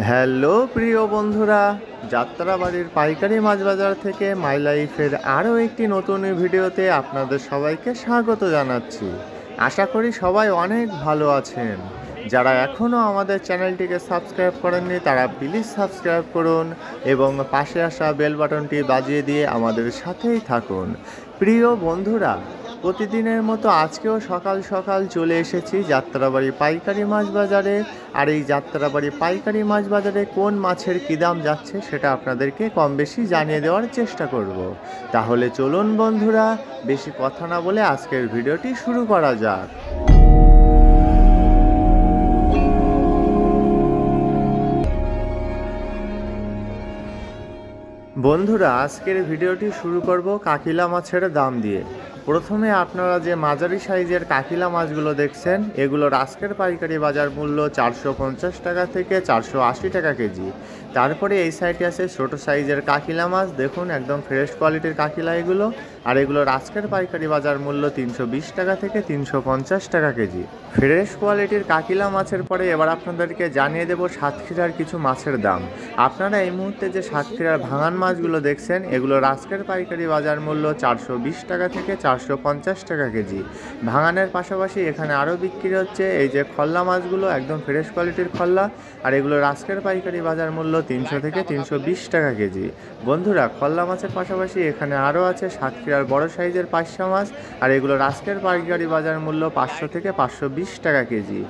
Hello প্রিয় বন্ধুরা, যাত্রাবাড়ির পাইকারি মাছ বাজার থেকে মাই লাইফের আরও একটি নতুন ভিডিওতে আপনাদের সবাইকে স্বাগত জানাচ্ছি। আশা করি সবাই অনেক ভালো আছেন। যারা এখনও আমাদের চ্যানেলটিকে সাবস্ক্রাইব করেননি তারা প্লিজ সাবস্ক্রাইব করুন এবং পাশে আসা বেল বাটনটি বাজিয়ে দিয়ে আমাদের সাথেই থাকুন। প্রিয় বন্ধুরা, প্রতিদিনের মতো আজকেও সকাল সকাল চলে এসেছি যাত্রাবাড়ি পাইকারি মাছ বাজারে। আর এই যাত্রাবাড়ি পাইকারি মাছ বাজারে কোন মাছের কী দাম যাচ্ছে সেটা আপনাদেরকে কম বেশি জানিয়ে দেওয়ার চেষ্টা করব। তাহলে চলুন বন্ধুরা, বেশি কথা না বলে আজকের ভিডিওটি শুরু করা যাক। বন্ধুরা, আজকের ভিডিওটি শুরু করব কাকিলা মাছের দাম দিয়ে। প্রথমে আপনারা যে মাঝারি সাইজের কাকিলা মাছগুলো দেখছেন, এগুলোর আজকের পাইকারি বাজার মূল্য 450 টাকা থেকে 480 টাকা কেজি। তারপরে এই সাইডে আছে ছোট সাইজের কাকিলা মাছ, দেখুন একদম ফ্রেশ কোয়ালিটির কাকিলা এগুলো। আর এগুলোর আজকের পাইকারি বাজার মূল্য 320 টাকা থেকে 350 টাকা কেজি। ফ্রেশ কোয়ালিটির কাকিলা মাছের পরে এবার আপনাদেরকে জানিয়ে দেব সাতক্ষীরার কিছু মাছের দাম। আপনারা এই মুহূর্তে যে সাতক্ষীরার ভাঙান মাছগুলো দেখছেন, এগুলোর আজকের পাইকারি বাজার মূল্য 420 টাকা থেকে 450 টাকা কেজি। ভাঙানের পাশাপাশি এখানে আরও বিক্রি হচ্ছে এই যে খল্লা মাছগুলো, একদম ফ্রেশ কোয়ালিটির খল্লা। আর এগুলোর আজকের পাইকারি বাজার মূল্য 300 থেকে 320 টাকা কেজি। বন্ধুরা, খল্লা মাছের পাশাপাশি এখানে আরও আছে সাতক্ষীরার বড় সাইজের পাঁচশা মাছ। আর এগুলোর আজকের পাইকারি বাজার মূল্য 500 থেকে 520 টাকা কেজি।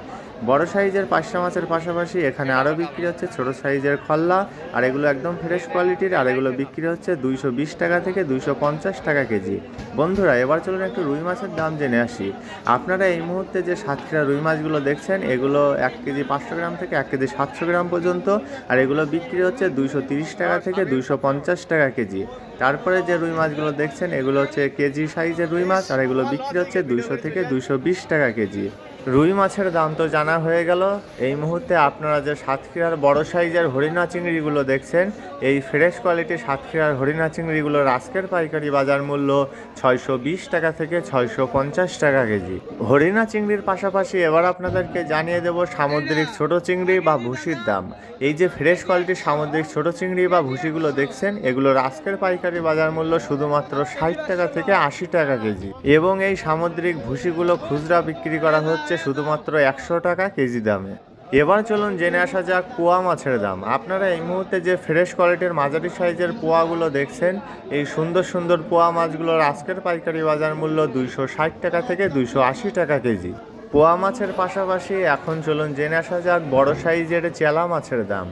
বড় সাইজের পাঁচশা মাছের পাশাপাশি এখানে আরও বিক্রি হচ্ছে ছোট সাইজের খল্লা। আর এগুলো একদম ফ্রেশ কোয়ালিটির। আর এগুলো বিক্রি হচ্ছে 220 টাকা থেকে 250 টাকা কেজি। বন্ধুরা, এবার চলুন একটু রুই মাছের দাম জেনে আসি। আপনারা এই মুহূর্তে যে সাতক্ষীরা রুই মাছগুলো দেখছেন, এগুলো 1 কেজি 500 গ্রাম থেকে 1 কেজি 700 গ্রাম পর্যন্ত। আর এগুলো বিক্রি হচ্ছে 230 টাকা থেকে 250 টাকা কেজি। তারপরে যে রুই মাছগুলো দেখছেন, এগুলো হচ্ছে কেজি সাইজের রুই মাছ। আর এগুলো বিক্রি হচ্ছে 200 থেকে 220 টাকা কেজি। রুই মাছের দাম তো জানা হয়ে গেল। এই মুহূর্তে আপনারা যে সাতক্ষীরার বড় সাইজের হরিণা চিংড়িগুলো দেখছেন, এই ফ্রেশ কোয়ালিটির সাতক্ষীরার হরিণা চিংড়িগুলোর আজকের পাইকারি বাজার মূল্য 620 টাকা থেকে 650 টাকা কেজি। হরিণা চিংড়ির পাশাপাশি এবার আপনাদেরকে জানিয়ে দেব সামুদ্রিক ছোট চিংড়ি বা ভুসির দাম। এই যে ফ্রেশ কোয়ালিটির সামুদ্রিক ছোট চিংড়ি বা ভুসিগুলো দেখছেন, এগুলোর আজকের পাইকারি বাজার মূল্য শুধুমাত্র 60 টাকা থেকে 80 টাকা কেজি। এবং এই সামুদ্রিক ভুসিগুলো খুচরা বিক্রি করা হচ্ছে শুধুমাত্র 100 টাকা কেজি দামে। এবার চলুন জেনে আসা যাক পোয়া মাছের দাম। আপনারা এই মুহূর্তে যে ফ্রেশ কোয়ালিটির মাঝারি সাইজের পোয়াগুলো দেখছেন, এই সুন্দর সুন্দর পোয়া মাছগুলোর আজকের পাইকারি বাজার মূল্য 260 টাকা থেকে 280 টাকা কেজি। পোয়া মাছের পাশাপাশি এখন চলুন জেনে আসা যাক বড় সাইজের চেলা মাছের দাম।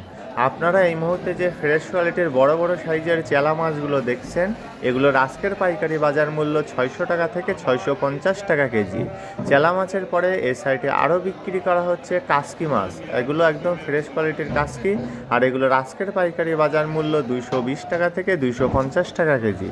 আপনারা এই মুহূর্তে যে ফ্রেশ কোয়ালিটির বড় বড় সাইজের চেলা মাছগুলো দেখছেন, এগুলোর আজকের পাইকারি বাজার মূল্য 600 টাকা থেকে 650 টাকা কেজি। চেলা মাছের পরে এই সাইডে আরও বিক্রি করা হচ্ছে কাসকি মাছ। এগুলো একদম ফ্রেশ কোয়ালিটির কাসকি। আর এগুলোর আজকের পাইকারি বাজার মূল্য 220 টাকা থেকে 250 টাকা কেজি।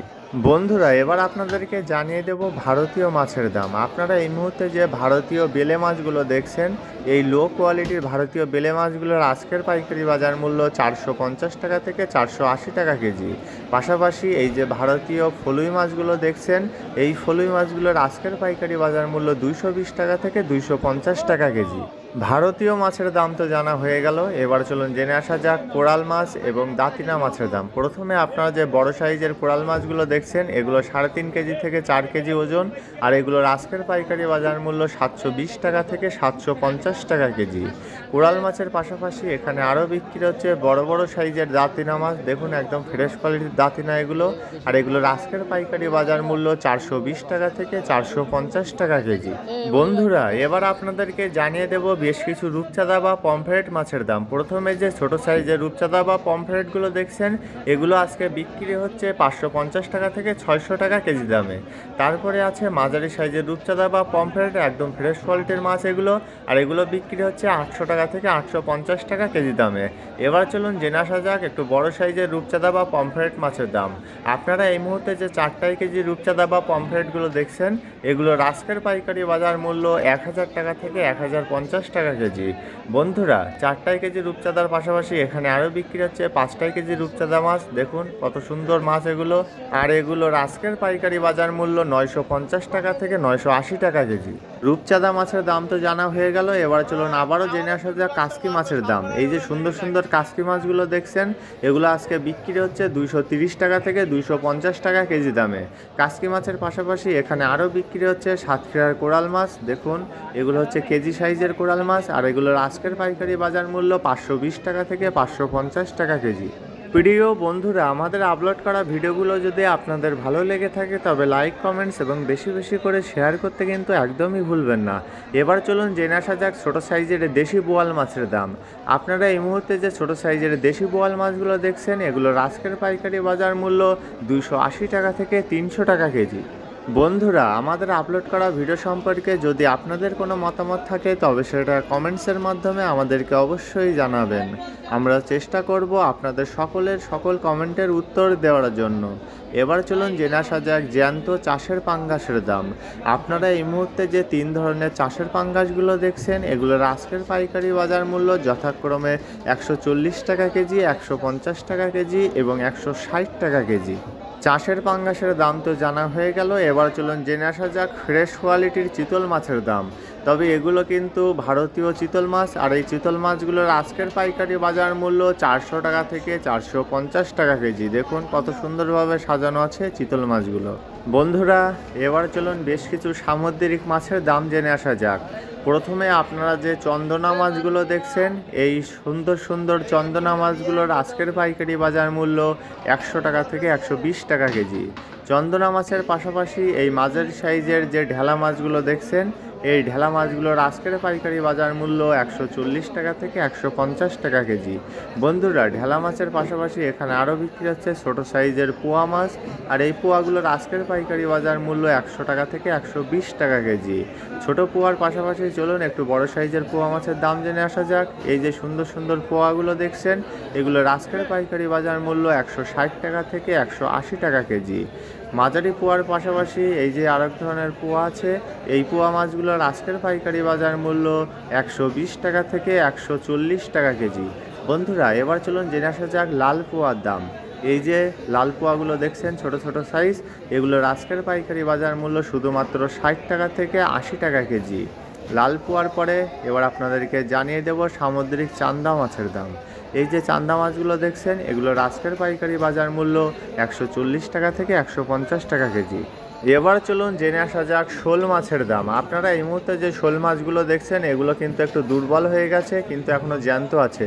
বন্ধুরা, এবার আপনাদেরকে জানিয়ে দেব ভারতীয় মাছের দাম। আপনারা এই মুহূর্তে যে ভারতীয় বেলে মাছগুলো দেখছেন, এই লো কোয়ালিটির ভারতীয় বেলে মাছগুলোর আজকের পাইকারি বাজার মূল্য 450 টাকা থেকে 480 টাকা কেজি। পাশাপাশি এই যে ভারতীয় ফলুই মাছগুলো দেখছেন, এই ফলুই মাছগুলোর আজকের পাইকারি বাজার মূল্য 220 টাকা থেকে 250 টাকা কেজি। ভারতীয় মাছের দাম তো জানা হয়ে গেল। এবার চলুন জেনে আসা যাক কোরাল মাছ এবং দাতিনা মাছের দাম। প্রথমে আপনারা যে বড় সাইজের কোরাল মাছগুলো দেখছেন, এগুলো 3.5 কেজি থেকে 4 কেজি ওজন। আর এগুলোর আজকের পাইকারি বাজার মূল্য 720 টাকা থেকে 750 টাকা কেজি। কোরাল মাছের পাশাপাশি এখানে আরও বিক্রি হচ্ছে বড় বড় সাইজের দাতিনা মাছ। দেখুন একদম ফ্রেশ কোয়ালিটির দাতিনা এগুলো। আর এগুলোর আজকের পাইকারি বাজার মূল্য 420 টাকা থেকে 450 টাকা কেজি। বন্ধুরা, এবার আপনাদেরকে জানিয়ে দেব বেশ কিছু রূপচাঁদা বা পমফ্রেট মাছের দাম। প্রথমে যে ছোট সাইজের রূপচাঁদা বা পমফ্রেটগুলো দেখছেন, এগুলো আজকে বিক্রি হচ্ছে 550 টাকা থেকে 600 টাকা কেজি দামে। তারপরে আছে মাঝারি সাইজের রূপচাঁদা বা পমফ্রেট, একদম ফ্রেশ কোয়ালিটির মাছ এগুলো। আর এগুলো বিক্রি হচ্ছে 800 টাকা থেকে 850 টাকা কেজি দামে। এবার চলুন জেনে আসা যাক একটু বড় সাইজের রূপচাঁদা বা পমফ্রেট মাছের দাম। আপনারা এই মুহূর্তে যে 4 কেজি রূপচাঁদা বা পমফ্রেটগুলো দেখছেন, এগুলোর আজকের পাইকারি বাজার মূল্য 1000 টাকা থেকে 1050 টাকা কেজি। বন্ধুরা, 4 কেজি রূপচাঁদার পাশাপাশি এখানে আরও বিক্রি হচ্ছে 5 কেজি রূপচাঁদা মাছ। দেখুন কত সুন্দর মাছ এগুলো। আর এগুলোর আজকের পাইকারি বাজার মূল্য 950 টাকা থেকে 980 টাকা কেজি। রূপচাঁদা মাছের দাম তো জানা হয়ে গেল, এবার চলুন আবারও জেনে আসা যাক কাসকি মাছের দাম। এই যে সুন্দর সুন্দর কাসকি মাছগুলো দেখছেন, এগুলো আজকে বিক্রি হচ্ছে 230 টাকা থেকে 250 টাকা কেজি দামে। কাসকি মাছের পাশাপাশি এখানে আরও বিক্রি হচ্ছে সাতক্ষীরার কোরাল মাছ। দেখুন এগুলো হচ্ছে কেজি সাইজের কোরাল মাছ, আর এগুলোর আজকের পাইকারি বাজার মূল্য 520 টাকা থেকে 550 টাকা কেজি। প্রিয় বন্ধুরা, আমাদের আপলোড করা ভিডিওগুলো যদি আপনাদের ভালো লেগে থাকে তবে লাইক, কমেন্টস এবং বেশি বেশি করে শেয়ার করতে কিন্তু একদমই ভুলবেন না। এবার চলুন জেনে আসা যাক ছোটো সাইজের দেশি বোয়াল মাছের দাম। আপনারা এই মুহূর্তে যে ছোটো সাইজের দেশি বোয়াল মাছগুলো দেখছেন, এগুলোর আজকের পাইকারি বাজার মূল্য 280 টাকা থেকে 300 টাকা কেজি। বন্ধুরা, আমাদের আপলোড করা ভিডিও সম্পর্কে যদি আপনাদের কোনো মতামত থাকে তবে সেটা কমেন্টসের মাধ্যমে আমাদেরকে অবশ্যই জানাবেন। আমরা চেষ্টা করব আপনাদের সকল কমেন্টের উত্তর দেওয়ার জন্য। এবার চলুন জেনে আসা যাক জ্যান্ত চাষের পাঙ্গাসের দাম। আপনারা এই মুহূর্তে যে 3 ধরনের চাষের পাঙ্গাসগুলো দেখছেন, এগুলোর আজকের পাইকারি বাজার মূল্য যথাক্রমে 140 টাকা কেজি, 150 টাকা কেজি এবং 160 টাকা কেজি। চাষের পাঙ্গাসের দাম তো জানা হয়ে গেল, এবার চলুন জেনে আসা যাক ফ্রেশ কোয়ালিটির চিতল মাছের দাম। তবে এগুলো কিন্তু ভারতীয় চিতল মাছ, আর এই চিতল মাছগুলোর আজকের পাইকারি বাজার মূল্য 400 টাকা থেকে 450 টাকা কেজি। দেখুন কত সুন্দরভাবে সাজানো আছে চিতল মাছগুলো। বন্ধুরা, এবার চলুন বেশ কিছু সামুদ্রিক মাছের দাম জেনে আসা যাক। প্রথমে আপনারা যে চন্দনা মাছগুলো দেখছেন, এই সুন্দর সুন্দর চন্দনা মাছগুলোর আজকের পাইকারি বাজার মূল্য 100 টাকা থেকে 120 টাকা কেজি। চন্দনা মাছের পাশাপাশি এই মাঝারি সাইজের যে ঢেলা মাছগুলো দেখছেন, এই ঢেলা মাছগুলোর আজকের পাইকারি বাজার মূল্য 140 টাকা থেকে 150 টাকা কেজি। বন্ধুরা, ঢেলা মাছের পাশাপাশি এখানে আরও বিক্রি হচ্ছে ছোটো সাইজের পোয়া মাছ, আর এই পোয়াগুলোর আজকের পাইকারি বাজার মূল্য 100 টাকা থেকে 120 টাকা কেজি। ছোট পোয়ার পাশাপাশি চলুন একটু বড় সাইজের পোয়া মাছের দাম জেনে আসা যাক। এই যে সুন্দর সুন্দর পোয়াগুলো দেখছেন, এগুলোর আজকের পাইকারি বাজার মূল্য 160 টাকা থেকে 180 টাকা কেজি। মাঝারি পোয়ার পাশাপাশি এই যে আরেক ধরনের পোয়া আছে, এই পোয়া মাছগুলোর আজকের পাইকারি বাজার মূল্য 120 টাকা থেকে 140 টাকা কেজি। বন্ধুরা, এবার চলুন জেনে আসা যাক লাল পোয়ার দাম। এই যে লাল পোয়াগুলো দেখছেন ছোট ছোট সাইজ, এগুলোর আজকের পাইকারি বাজার মূল্য শুধুমাত্র 60 টাকা থেকে 80 টাকা কেজি। লাল পোয়ার পরে এবার আপনাদেরকে জানিয়ে দেব সামুদ্রিক চান্দা মাছের দাম। এই যে চান্দা মাছগুলো দেখছেন, এগুলোর আজকের পাইকারি বাজার মূল্য 140 টাকা থেকে 150 টাকা কেজি। এবার চলুন জেনে আসা যাক শোল মাছের দাম। আপনারা এই মুহূর্তে যে শোল মাছগুলো দেখছেন, এগুলো কিন্তু একটু দুর্বল হয়ে গেছে, কিন্তু এখনও জ্যান্ত আছে।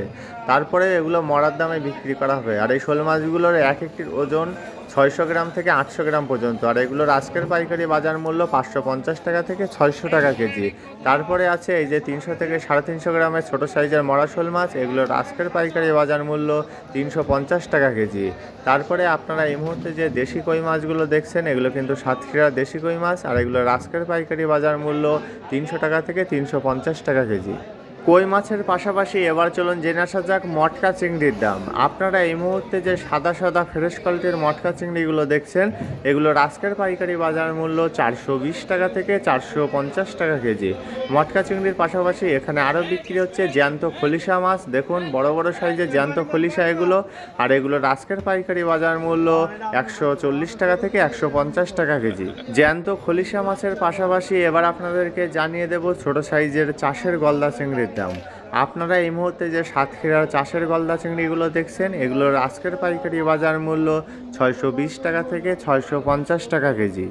তারপরে এগুলো মরার দামে বিক্রি করা হবে। আর এই শোল মাছগুলোর এক একটির ওজন 600 গ্রাম থেকে 800 গ্রাম পর্যন্ত। আর এগুলোর আজকের পাইকারি বাজার মূল্য 550 টাকা থেকে 600 টাকা কেজি। তারপরে আছে এই যে 300 থেকে 350 গ্রামের ছোটো সাইজের মরা শোল মাছ, এগুলোর আজকের পাইকারি বাজার মূল্য 350 টাকা কেজি। তারপরে আপনারা এই মুহূর্তে যে দেশি কই মাছগুলো দেখছেন, এগুলো কিন্তু সাতক্ষীরা দেশি কই মাছ, আর এগুলোর আজকের পাইকারি বাজার মূল্য 300 টাকা থেকে 350 টাকা কেজি। কই মাছের পাশাপাশি এবার চলুন জেনে আসা যাক মটকা চিংড়ির দাম। আপনারা এই মুহূর্তে যে সাদা সাদা ফ্রেশ কোয়ালিটির মটকা চিংড়িগুলো দেখছেন, এগুলোর আজকের পাইকারি বাজার মূল্য 420 টাকা থেকে 450 টাকা কেজি। মটকা চিংড়ির পাশাপাশি এখানে আরও বিক্রি হচ্ছে জ্যান্ত খলিশা মাছ। দেখুন বড় বড় সাইজের জ্যান্ত খলিশা এগুলো, আর এগুলোর আজকের পাইকারি বাজার মূল্য 140 টাকা থেকে 150 টাকা কেজি। জ্যান্ত খলিশা মাছের পাশাপাশি এবার আপনাদেরকে জানিয়ে দেব ছোট সাইজের চাষের গলদা চিংড়ির দাম। আপনারা এই মুহূর্তে যে সাতক্ষীরার চাষের গলদা চিংড়িগুলো দেখছেন, এগুলোর আজকের পাইকারি বাজার মূল্য 620 টাকা থেকে 650 টাকা কেজি।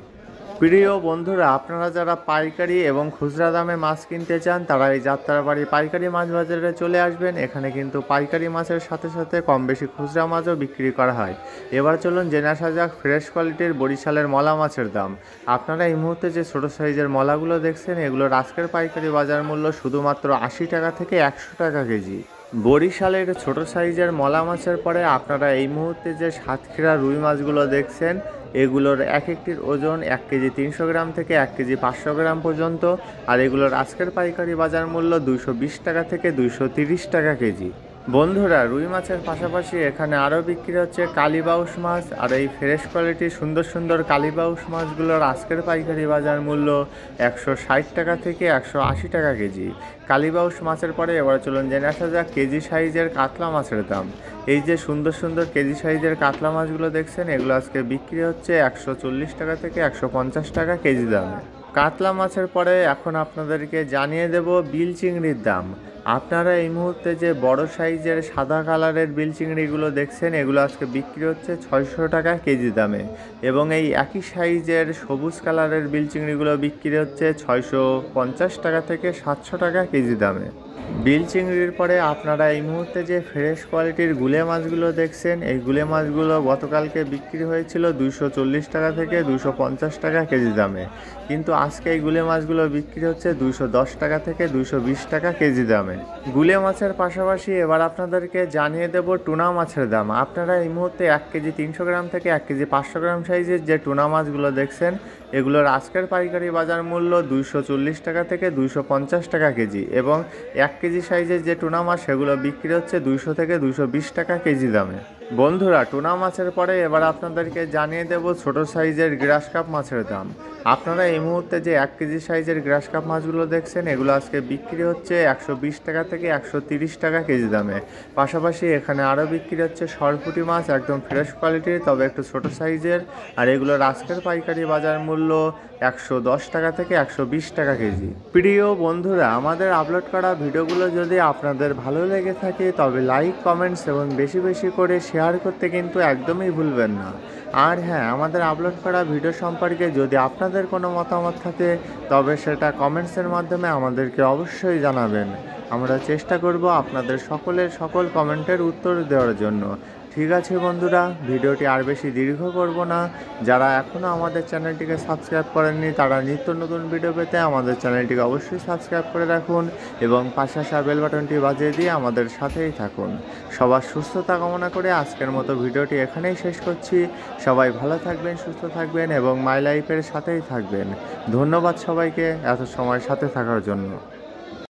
প্রিয় বন্ধুরা, আপনারা যারা পাইকারি এবং খুচরা দামে মাছ কিনতে চান, তারা এই যাত্রাবাড়ি পাইকারি মাছ বাজারে চলে আসবেন। এখানে কিন্তু পাইকারি মাছের সাথে সাথে কম বেশি খুচরা মাছও বিক্রি করা হয়। এবার চলুন জেনে আসা যাক ফ্রেশ কোয়ালিটির বরিশালের মলা মাছের দাম। আপনারা এই মুহূর্তে যে ছোটো সাইজের মলাগুলো দেখছেন, এগুলোর আজকের পাইকারি বাজার মূল্য শুধুমাত্র 80 টাকা থেকে 100 টাকা কেজি। বরিশালের ছোট সাইজের মলা মাছের পরে আপনারা এই মুহূর্তে যে সাতক্ষীরা রুই মাছগুলো দেখছেন, এগুলোর এক একটির ওজন 1 কেজি 300 গ্রাম থেকে 1 কেজি 500 গ্রাম পর্যন্ত। আর এগুলোর আজকের পাইকারি বাজার মূল্য 220 টাকা থেকে 230 টাকা কেজি। বন্ধুরা, রুই মাছের পাশাপাশি এখানে আরও বিক্রি হচ্ছে কালীবাউস মাছ। আর এই ফ্রেশ কোয়ালিটির সুন্দর সুন্দর কালীবাউস মাছগুলোর আজকের পাইকারি বাজার মূল্য 160 টাকা থেকে 180 টাকা কেজি। কালীবাউস মাছের পরে এবার চলুন জেনে আসা যাক কেজি সাইজের কাতলা মাছের দাম। এই যে সুন্দর সুন্দর কেজি সাইজের কাতলা মাছগুলো দেখছেন, এগুলো আজকে বিক্রি হচ্ছে 140 টাকা থেকে 150 টাকা কেজি দামে। কাতলা মাছের পরে এখন আপনাদেরকে জানিয়ে দেব বিল চিংড়ির দাম। আপনারা এই মুহূর্তে যে বড় সাইজের সাদা কালারের বিল চিংড়িগুলো দেখছেন, এগুলো আজকে বিক্রি হচ্ছে 600 টাকা কেজি দামে, এবং এই একই সাইজের সবুজ কালারের বিল চিংড়িগুলো বিক্রি হচ্ছে 650 টাকা থেকে 700 টাকা কেজি দামে। বিল চিংড়ির পরে আপনারা এই মুহূর্তে যে ফ্রেশ কোয়ালিটির গুলে মাছগুলো দেখছেন, এই গুলে মাছগুলো গতকালকে বিক্রি হয়েছিল 240 টাকা থেকে 250 টাকা কেজি দামে, কিন্তু আজকে এই গুলে মাছগুলো বিক্রি হচ্ছে 210 টাকা থেকে 220 টাকা কেজি দামে। গুলে মাছের পাশাপাশি এবার আপনাদেরকে জানিয়ে দেব টুনা মাছের দাম। আপনারা এই মুহূর্তে 1 কেজি 300 গ্রাম থেকে 1 কেজি 500 গ্রাম সাইজের যে টুনা মাছগুলো দেখছেন, এগুলোর আজকের পাইকারি বাজার মূল্য 240 টাকা থেকে 250 টাকা কেজি, এবং 1 কেজি সাইজের যে টুনা মাছ সেগুলো বিক্রি হচ্ছে 200 থেকে 220 টাকা কেজি দামে। বন্ধুরা, টুনা মাছের পরে এবার আপনাদেরকে জানিয়ে দেব ছোট সাইজের গ্রাস কাপ মাছের দাম। আপনারা এই মুহূর্তে যে 1 কেজি সাইজের গ্রাস কাপ মাছগুলো দেখছেন, এগুলো আজকে বিক্রি হচ্ছে 120 টাকা থেকে 130 টাকা কেজি দামে। পাশাপাশি এখানে আরও বিক্রি হচ্ছে সরপুঁটি মাছ, একদম ফ্রেশ কোয়ালিটির তবে একটু ছোট সাইজের, আর এগুলোর আজকের পাইকারি বাজার মূল্য 110 টাকা থেকে 120 টাকা কেজি। প্রিয় বন্ধুরা, আমাদের আপলোড করা ভিডিওগুলো যদি আপনাদের ভালো লেগে থাকে তবে লাইক, কমেন্টস এবং বেশি বেশি করে শেয়ার করতে কিন্তু একদমই ভুলবেন না। আর হ্যাঁ, আমাদের আপলোড করা ভিডিও সম্পর্কে যদি আপনাদের কোনো মতামত থাকে তবে সেটা কমেন্টসের মাধ্যমে আমাদেরকে অবশ্যই জানাবেন। আমরা চেষ্টা করব আপনাদের সকলের সকল কমেন্টের উত্তর দেওয়ার জন্য। ঠিক আছে বন্ধুরা, ভিডিওটি আর বেশি দীর্ঘ করব না। যারা এখনও আমাদের চ্যানেলটিকে সাবস্ক্রাইব করেননি তারা নিত্য নতুন ভিডিও পেতে আমাদের চ্যানেলটিকে অবশ্যই সাবস্ক্রাইব করে রাখুন এবং পাশে আসা বেল বাটনটি বাজিয়ে দিয়ে আমাদের সাথেই থাকুন। সবার সুস্থতা কামনা করে আজকের মতো ভিডিওটি এখানেই শেষ করছি। সবাই ভালো থাকবেন, সুস্থ থাকবেন এবং মাই লাইফের সাথেই থাকবেন। ধন্যবাদ সবাইকে এত সময় সাথে থাকার জন্য।